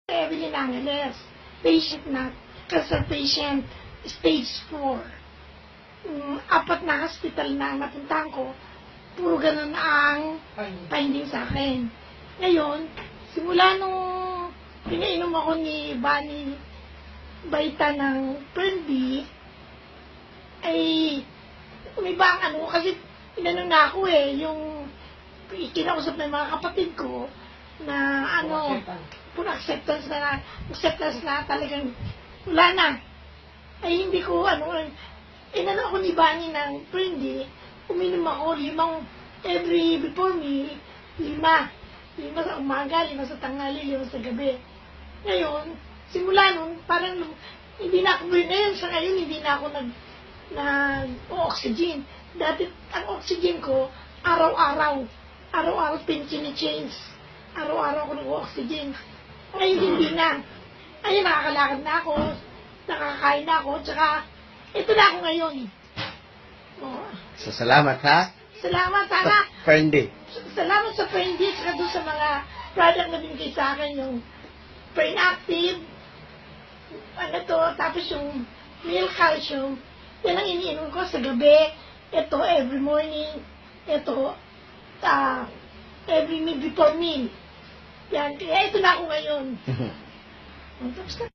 Evelyn Angeles, patient na, cancer patient, stage 4. 4 na hospital na ang napuntahan ko, puro ganun ang finding sa akin. Ngayon, simula nung pinainom ako ni Bunny Baita ng Prendy, ay umiba ang kasi inano na ako yung kinausap ng mga kapatid ko na puro acceptance na talagang wala na. Ay hindi ko inano ako ni Bunny ng Prendy, uminom ako 5 every before meal, 5 sa umaga, 5 sa tanghali, 5 sa gabi. Ngayon, simula nun, parang hindi na ako ngayon, sa ngayon hindi na ako nag-oxygen. Dati ang oxygen ko, araw-araw pinchini-change. Araw-araw ako nag-oxygen. Ngayon hindi na. Ayun, nakakalakad na ako, nakakain na ako, tsaka ito na ako ngayon. So, salamat ha? Salamat, sana. Prendy. Salamat sa Prendy, tsaka doon sa mga product na binigay sa akin, yung Brain Active, tapos yung Milk Calcium, yan ang iniinom ko sa gabi, ito every morning, ito every meal before meal. Yan, kaya ito na ako ngayon. Tapos na.